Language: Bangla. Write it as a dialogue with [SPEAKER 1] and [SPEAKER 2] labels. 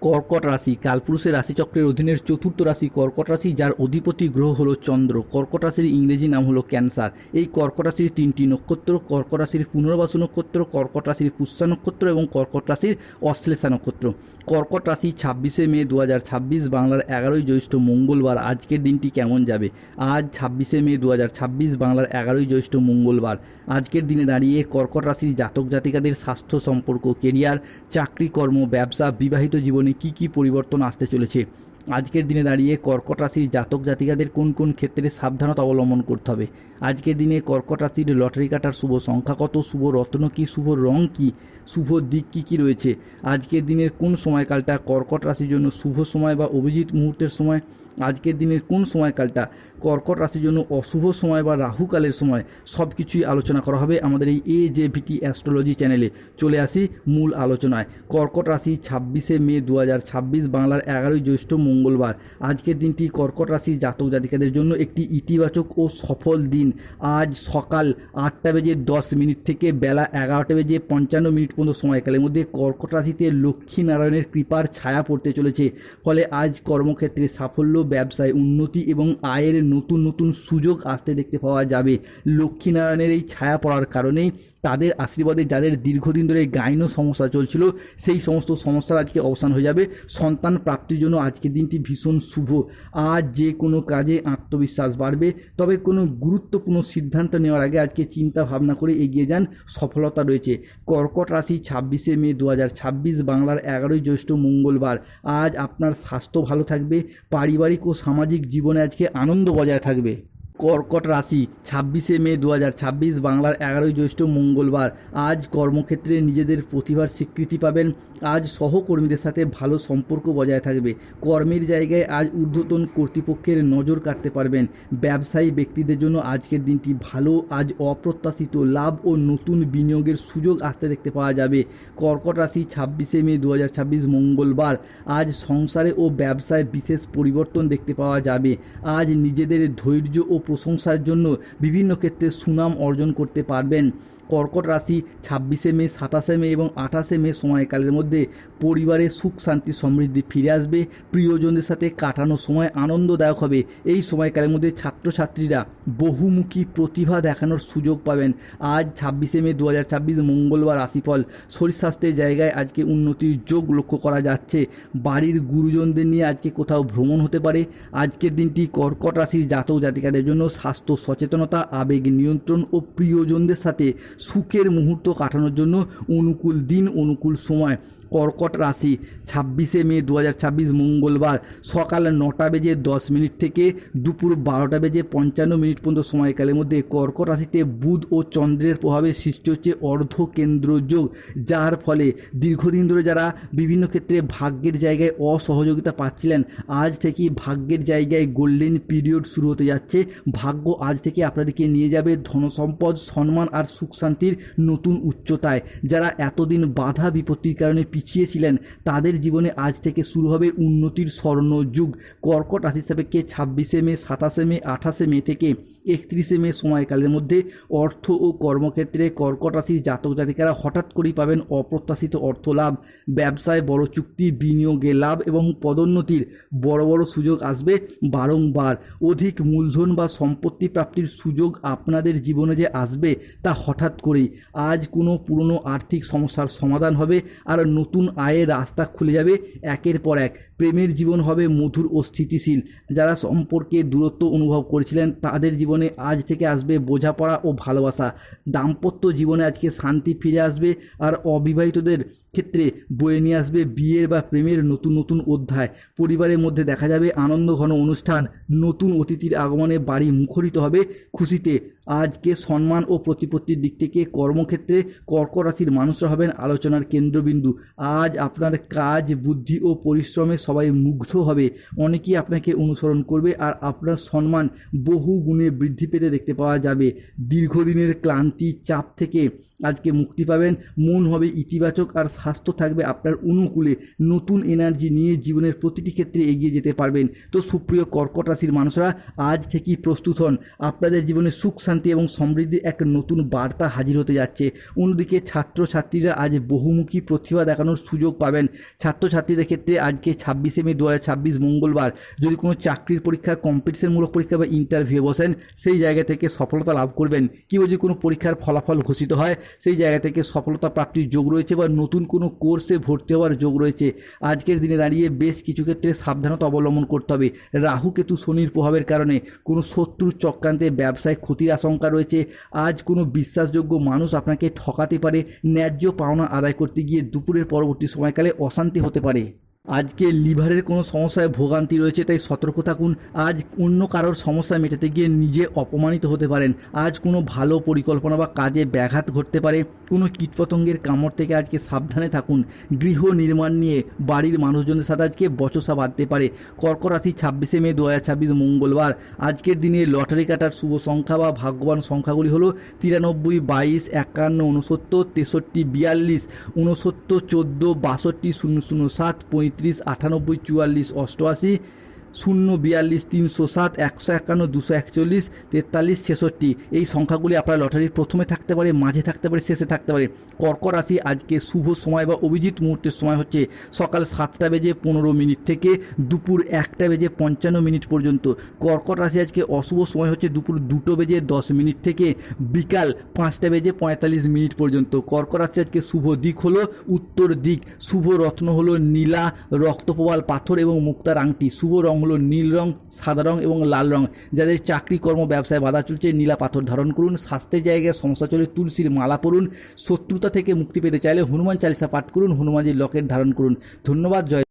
[SPEAKER 1] কর্কট রাশি কালপুরুষের রাশিচক্রের অধীনের চতুর্থ রাশি কর্কট রাশি, যার অধিপতি গ্রহ হলো চন্দ্র। কর্কট রাশির ইংরেজি নাম হলো ক্যান্সার। এই কর্কট রাশির তিনটি নক্ষত্র: কর্কট রাশির পুনর্বাসু নক্ষত্র, কর্কট রাশির পুষ্যা নক্ষত্র এবং কর্কট রাশির অশ্লেষা নক্ষত্র। কর্কট রাশি 26শে মে 2026 বাংলার 11ই জ্যৈষ্ঠ মঙ্গলবার। আজকের দিনটি কেমন যাবে? আজ 26শে মে 2026 বাংলার 11ই জ্যৈষ্ঠ মঙ্গলবার। আজকের দিনে দাঁড়িয়ে কর্কট রাশির জাতক জাতিকাদের স্বাস্থ্য, সম্পর্ক, কেরিয়ার, চাকরি, কর্ম, ব্যবসা, বিবাহিত জীবনে কি পরিবর্তন আসতে চলেছে? আজকের দিনে দাঁড়িয়ে কর্কট রাশির জাতক জাতিকাদের কোন কোন ক্ষেত্রে সাবধানতা অবলম্বন করতে হবে? আজকের দিনে কর্কট রাশির লটারি কাটার শুভ সংখ্যা কত? শুভ রত্ন কী? শুভ রং কী? শুভ দিক কী রয়েছে? আজকের দিনের কোন সময়কালটা কর্কট রাশির জন্য শুভ সময় বা অভিজিৎ মুহূর্তের সময়? আজকের দিনের কোন সময়কালটা কর্কট রাশির জন্য অশুভ সময় বা রাহুকালের সময়? সব কিছুই আলোচনা করা হবে আমাদের এই AJVT অ্যাস্ট্রোলজি চ্যানেলে। চলে আসি মূল আলোচনায়। কর্কট রাশি 26শে মে 2026 বাংলার 11ই জ্যৈষ্ঠ মঙ্গলবার। আজকের দিনটি কর্কট রাশির জাতক জাতিকাদের জন্য একটি ইতিবাচক ও সফল দিন। আজ সকাল 8:10 থেকে বেলা 11:55 পর্যন্ত সময়কালের মধ্যে কর্কট রাশিতে লক্ষ্মীনারায়ণের কৃপার ছায়া পড়তে চলেছে। ফলে আজ কর্মক্ষেত্রে সাফল্য, ব্যবসায় উন্নতি এবং আয়ের নতুন নতুন সুযোগ আসতে দেখতে পাওয়া যাবে। লক্ষ্মীনারায়ণের এই ছায়া পড়ার কারণেই তাদের আশীর্বাদে যাদের দীর্ঘদিন ধরে গাইনো সমস্যা চলছিল, সেই সমস্ত সমস্যার আজকে অবসান হয়ে যাবে। সন্তান প্রাপ্তির জন্য আজকের দিনটি ভীষণ শুভ। আজ যে কোনো কাজে আত্মবিশ্বাস বাড়বে। তবে কোনো গুরুত্বপূর্ণ সিদ্ধান্ত নেওয়ার আগে আজকে চিন্তা ভাবনা করে এগিয়ে যান, সফলতা রয়েছে। কর্কট রাশি 26শে মে 2026 বাংলার 11ই জ্যৈষ্ঠ মঙ্গলবার। আজ আপনার স্বাস্থ্য ভালো থাকবে। পারিবারিক ও সামাজিক জীবনে আজকে আনন্দ বজায় থাকবে। কর্কট রাশি 26শে মে 2026 বাংলার 11ই জ্যৈষ্ঠ মঙ্গলবার। আজ কর্মক্ষেত্রে নিজেদের প্রতিভার স্বীকৃতি পাবেন। আজ সহকর্মীদের সাথে ভালো সম্পর্ক বজায় থাকবে। কর্মের জায়গায় আজ ঊর্ধ্বতন কর্তৃপক্ষের নজর কাটতে পারবেন। ব্যবসায়ী ব্যক্তিদের জন্য আজকের দিনটি ভালো। আজ অপ্রত্যাশিত লাভ ও নতুন বিনিয়োগের সুযোগ আসতে দেখতে পাওয়া যাবে। কর্কট রাশি 26শে মে 2026 মঙ্গলবার। আজ সংসারে ও ব্যবসায় বিশেষ পরিবর্তন দেখতে পাওয়া যাবে। আজ নিজেদের ধৈর্য ও প্রশংসার জন্য বিভিন্ন ক্ষেত্রে সুনাম অর্জন করতে পারবেন। কর্কট রাশি 26শে মে, 27শে মে এবং 28শে মে সময়কালের মধ্যে পরিবারে সুখ, শান্তি, সমৃদ্ধি ফিরে আসবে। প্রিয়জনদের সাথে কাটানো সময় আনন্দদায়ক হবে। এই সময়কালের মধ্যে ছাত্রছাত্রীরা বহুমুখী প্রতিভা দেখানোর সুযোগ পাবেন। আজ 26শে মে 2026 মঙ্গলবার। রাশিফল: শরীর স্বাস্থ্যের জায়গায় আজকে উন্নতির যোগ লক্ষ্য করা যাচ্ছে। বাড়ির গুরুজনদের নিয়ে আজকে কোথাও ভ্রমণ হতে পারে। আজকের দিনটি কর্কট রাশির জাতক জাতিকাদের জন্য স্বাস্থ্য সচেতনতা, আবেগ নিয়ন্ত্রণ ও প্রিয়জনদের সাথে সুখের মুহূর্ত কাটানোর জন্য অনুকূল দিন, অনুকূল সময়। কর্কট রাশি 26শে মে 2026 মঙ্গলবার সকাল 9:10 থেকে দুপুর 12:55 পর্যন্ত সময়কালের মধ্যে কর্কট রাশিতে বুধ ও চন্দ্রের প্রভাবে সৃষ্টি হচ্ছে অর্ধকেন্দ্র যোগ, যার ফলে দীর্ঘদিন ধরে যারা বিভিন্ন ক্ষেত্রে ভাগ্যের জায়গায় অসহযোগিতা পাচ্ছিলেন, আজ থেকে ভাগ্যের জায়গায় গোল্ডেন পিরিয়ড শুরু হতে যাচ্ছে। ভাগ্য আজ থেকে আপনাদেরকে নিয়ে যাবে ধনসম্পদ, সম্মান আর সুখ শান্তির নতুন উচ্চতায়। যারা এতদিন বাধা বিপত্তির কারণে পিছিয়ে ছিলেন, তাদের জীবনে আজ থেকে শুরু হবে উন্নতির স্বর্ণযুগ। কর্কট রাশির সাপেক্ষে 26শে মে, 27শে মে, 28শে মে থেকে 31শে মে সময়কালের মধ্যে অর্থ ও কর্মক্ষেত্রে কর্কট রাশির জাতক জাতিকারা হঠাৎ করেই পাবেন অপ্রত্যাশিত অর্থ লাভ। ব্যবসায় বড় চুক্তি, বিনিয়োগে লাভ এবং পদোন্নতির বড় বড় সুযোগ আসবে বারংবার। অধিক মূলধন বা সম্পত্তি প্রাপ্তির সুযোগ আপনাদের জীবনে যে আসবে তা হঠাৎ করেই। আজ কোনো পুরনো আর্থিক সমস্যার সমাধান হবে আর নতুন আয়ের রাস্তা খুলে যাবে একের পর এক। প্রেমের জীবন হবে মধুর ও স্থিতিশীল। যারা সম্পর্কে দূরত্ব অনুভব করেছিলেন, তাদের জীবনে আজ থেকে আসবে বোঝাপড়া ও ভালোবাসা। দাম্পত্য জীবনে আজকে শান্তি ফিরে আসবে আর অবিবাহিতদের ক্ষেত্রে বয়ে নিয়ে আসবে বিয়ের বা প্রেমের নতুন নতুন অধ্যায়। পরিবারের মধ্যে দেখা যাবে আনন্দ ঘন অনুষ্ঠান। নতুন অতিথির আগমনে বাড়ি মুখরিত হবে খুশিতে। আজকে সম্মান ও প্রতিপত্তির দিক থেকে কর্মক্ষেত্রে কর্কট রাশির মানুষরা হবেন আলোচনার কেন্দ্রবিন্দু। আজ আপনার কাজ, বুদ্ধি ও পরিশ্রমে সবাই মুগ্ধ হবে। অনেকেই আপনাকে অনুসরণ করবে আর আপনার সম্মান বহু গুণে বৃদ্ধি পেতে দেখতে পাওয়া যাবে। দীর্ঘদিনের ক্লান্তি, চাপ থেকে আজকে মুক্তি পাবেন, মন হবে ইতিবাচক আর স্বাস্থ্য থাকবে আপনার অনুকূলে। নতুন এনার্জি নিয়ে জীবনের প্রতিটি ক্ষেত্রে এগিয়ে যেতে পারবেন। তো সুপ্রিয় কর্কট রাশির মানুষরা আজ থেকেই প্রস্তুত হন, আপনাদের জীবনে সুখ শান্তি এবং সমৃদ্ধির এক নতুন বার্তা হাজির হতে যাচ্ছে। অন্যদিকে ছাত্রছাত্রীরা আজ বহুমুখী প্রতিভা দেখানোর সুযোগ পাবেন। ছাত্রছাত্রীদের ক্ষেত্রে আজকে 26শে মে 2026 মঙ্গলবার যদি কোনো চাকরির পরীক্ষা, কম্পিটিশনমূলক পরীক্ষা বা ইন্টারভিউ বসেন, সেই জায়গা থেকে সফলতা লাভ করবেন। কিংবা যদি কোনো পরীক্ষার ফলাফল ঘোষিত হয়, সেই জায়গা থেকে সফলতা প্রাপ্তির যোগ রয়েছে বা নতুন কোনো কোর্সে ভর্তি হওয়ার যোগ রয়েছে। আজকের দিনে দাঁড়িয়ে বেশ কিছু ক্ষেত্রে সাবধানতা অবলম্বন করতে হবে। রাহু কেতু শনির প্রভাবের কারণে কোনো শত্রুর চক্রান্তে ব্যবসায় ক্ষতির আশঙ্কা রয়েছে। আজ কোনো বিশ্বাসযোগ্য মানুষ আপনাকে ঠকাতে পারে। ন্যায্য পাওনা আদায় করতে গিয়ে দুপুরের পরবর্তী সময়কালে অশান্তি হতে পারে। আজকে লিভারের কোনো সমস্যায় ভোগান্তি রয়েছে, তাই সতর্ক থাকুন। আজ অন্য কারোর সমস্যা মেটাতে গিয়ে নিজে অপমানিত হতে পারেন। আজ কোনো ভালো পরিকল্পনা বা কাজে ব্যাঘাত ঘটতে পারে। কোনো কীটপতঙ্গের কামড় থেকে আজকে সাবধানে থাকুন। গৃহ নির্মাণ নিয়ে বাড়ির মানুষজনের সাথে আজকে বচসা বাঁধতে পারে। কর্কট রাশি 26শে মে 2026 মঙ্গলবার। আজকের দিনে লটারি কাটার শুভ সংখ্যা বা ভাগ্যবান সংখ্যাগুলি হলো 93, 22, 51, 69, 63, 42, 69, 14, 62, 007, 35, 98, 44, 88, 042, 307, 151, 241, 43, 66। এই সংখ্যাগুলি আপনার লটারির প্রথমে থাকতে পারে, মাঝে থাকতে পারে, শেষে থাকতে পারে। কর্কট রাশি আজকে শুভ সময় বা অভিজিৎ মুহূর্তের সময় হচ্ছে সকাল 7:15 থেকে দুপুর 1:55 পর্যন্ত। কর্কট রাশি আজকে অশুভ সময় হচ্ছে দুপুর 2:10 থেকে বিকাল 5:45 পর্যন্ত। কর্কট রাশি আজকে শুভ দিক হলো উত্তর দিক। শুভ রত্ন হলো নীলা, রক্তপ্রবাল পাথর এবং মুক্তার আংটি। শুভ রং হলো নীল রং, সাদা রং এবং লাল রং। যাদের চাকরি কর্ম ব্যবসায় বাধা চলছে, নীলা পাথর ধারণ করুন। স্বাস্থ্যের জায়গায় সমস্যা চলে, তুলসীর মালা পরুন। শত্রুতা থেকে মুক্তি পেতে চাইলে হনুমান চালিসা পাঠ করুন, হনুমানজির লকেট ধারণ করুন। ধন্যবাদ। জয়।